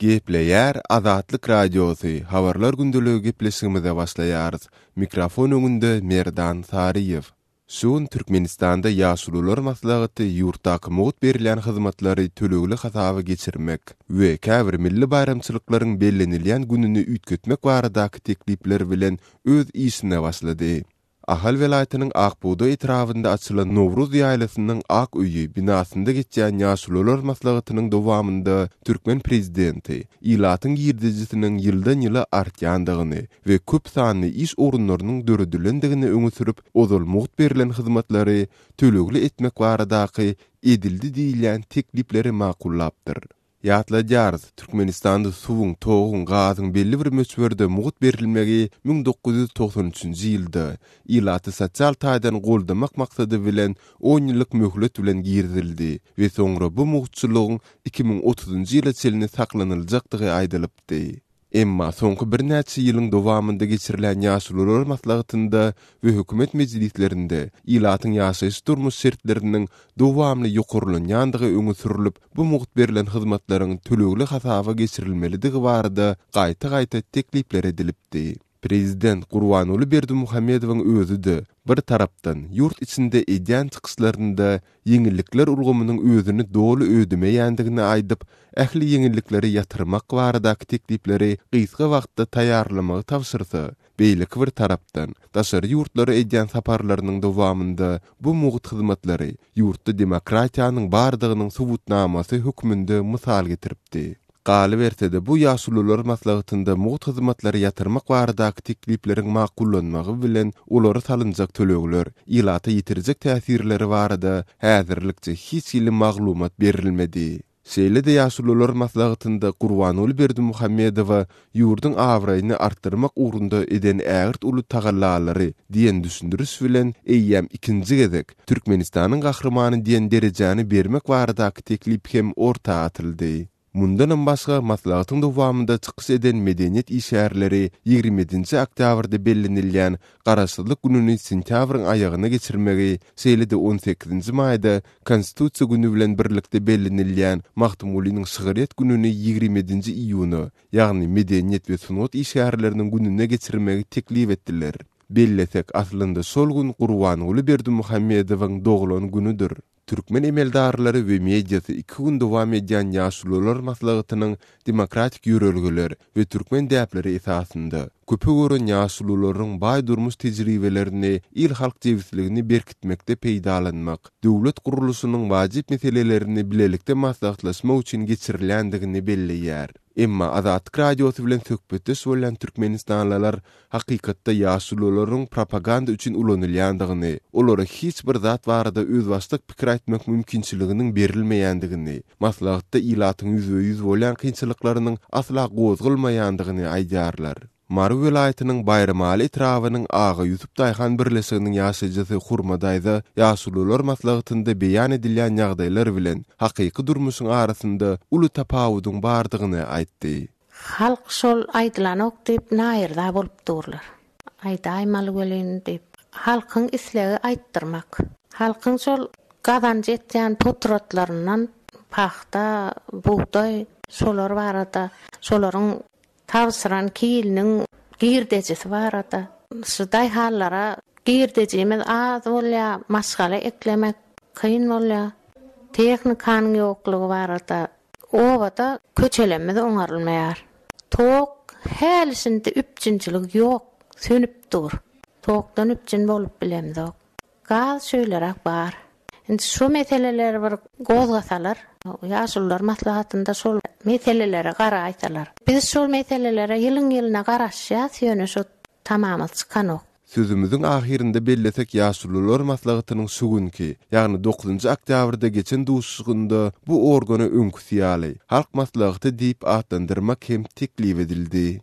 Gepleýär Azatlyk Radiosu, habarlar gündülügi gepleşigimize başlaýarys. Mikrofon öňünde Merdan Sariýew. Şuň Türkmenistanda ýaşulular maslahaty ýurtdaky mowt berilen hyzmatlary tölegli hasaby geçirmek we käbir milli bayramçylyklaryň bellenilýän gününi ütgetmek baradaky teklipler bilen öz işine başlady. Ahal velaýatynyň Akbuda etrafynda açylan Nowruz ýaýlasynyň Ak öýi binasynda geçýän ýaşulular maslahatynyň dowamında Türkmen prezidenti ilatyň girdijisiniň ýyldan ýyla artýandygyny we köp sanly iş orunlarynyň döredilendigini öňe sürüp, ozalmawt berilen hyzmatlary tölegli etmek baradaky edildi diýilen teklipleri makullapdyr. Ýatlaýarys, Türkmenistanda suwuň, toğun, gazyň belli bir möçberde mowt berilmegi 1993-nji ýylda ilaty sosial taýdan goldamak maksady bilen 10 ýyllyk möhlet bilen girdildi we soňra bu mowtçylygyň 2030-njy ýyla çelini saklanyljakdygy aýdylypdy. Emma soňky bir näçe ýylyň dowamında geçirilen ýaşulular maslahatynda we hökümet mejlislerinde ilatyň ýaşaýyş durmuş şertleriniň dowamly ýokurlanýandygy öňe sürilip, bu mowt berilen hyzmatlaryň tölegli hasaba geçirilmelidigi barada gaýta-gaýta teklipler edilipdi. Prezident Gurbanuly Berdimuhammedowyň özü de bir tarapdan ýurt içinde edýän çykyşlarynda ýeňillikler ulgamynyň özüni dolu ödemeýändigini aýdyp, ähli ýeňillikleri ýatyrmak baradaky teklipleri gysga wagtda taýýarlamagy tapşyrdy. Beýlik bir tarapdan daşary ýurtlary edýän saparlarynyň dowamında bu mowt hyzmatlary ýurtda demokratiýanyň bardygynyň subutnamasy hökmünde mysal getiripdi. Galy berse de bu ýaşulular maslahatynda mowt hyzmatlary ýatyrmak baradaky teklipleriň makullanmagy bilen olary salynjak tölegler, ilata ýitirijek täsirleri barada häzirlikçe hiç ýyly maglumat berilmedi. Şeýle de ýaşulular maslahatynda Gurbanuly Berdimuhammedowa ýurdun awraýyny artdyrmak ugrunda eden ägirt uly tagallalary diýen düşündürüş bilen eýýäm ikinji gezek Türkmenistanyň gahrymany diýen derejäni bermek baradaky teklip hem ortaga atyldy. Mundan başga maslahatyň dowamında çykyş eden medeniýet işgärleri 20-nji oktýabrda bellenilýän Garaşsyzlyk gününi sentýabryň aýagyna geçirmegi, şeýle de 18-nji maýda Konstitusiýa günü bilen birlikde bellenilýän Mahmulynyň şygyryýet gününi 27-nji iýuny, ýagny medeniýet we sunat işgärleriniň gününe geçirmegi teklip etdiler. Bellesek aslynda şol gün Gurbanuly Berdimuhammedowyň doglan günüdür. Türkmen emeldarlary we mediýasy 2 gün dowam edýän ýaşulular maslahatynyň demokratik ýörelgeler we türkmen däpleri esasynda köpe gören ýaşulularyň baý durmuş tejribelerini, il halk jewsligini berkitmekde peýdalanmak, döwlet guruluşynyň wajyp meselelerini bilelikde maslahatlaşmak üçin geçirilendigini belleýär. Emma Azatlyk Radiosu bilen söhbetdeş bolan Türkmenistanlylar hakykatda ýaşulularyň propaganda üçin ulanylýandygyny, olara hiç bir zat barada öz başlyk pikir aýtmak mümkinçiliginiň berilmeýändigini, maslahatda ilatyň %100 bolan kynçylyklarynyň asla gozgulmaýandygyny aýdýarlar. Mary welaýatynyň Bayramaly etrafynyň Ağa Ýusup Daýhan birleşiginiň ýaşaýjysy Hurmadaýda ýaşulular maslahatynda beýan edilýän ýagdaýlar bilen hakyky durmuşyň arasynda uly tapawudyň bardygyny aýtdy. Halk şol aýdylan ok diýip naýyrda bolup durlar. Aýdaýmaly welin diýip halkyň islegi aýtdyrmak. Halkyň şol gazanjy etýän potratlaryndan paxta, buğday, şolar barada, şolaryň tavsyran kiýiliniň girdejisi barada. Şuday hallara girdejimiz az bolýa, maşgala eklemek kyn bolýa. Tehnikanyň ýoklugy barada. Owada köçelenmez oňarylmaýar. Tok hälisinde üpçünçilik ýok, sönüp dur. Tokdan üpçün bolup bilemzok. Gaz şöýlerak bar. Indi şu meseleleri bir gozgasalar, ýaşulular maslahatynda şol meselelere garaýsalar. Biz şol meselelere ýylyň-ýylyna garaşýas, ýöne şu tamamy çykanok. Sözümüzün ahirinde bellesek ýaşulular maslahatynyň şu günki, ýagny 9-njy oktýabrda geçen duşugynda bu organa öňkü ýaly halk maslahaty diýip atlandyrmak hem teklip edildi.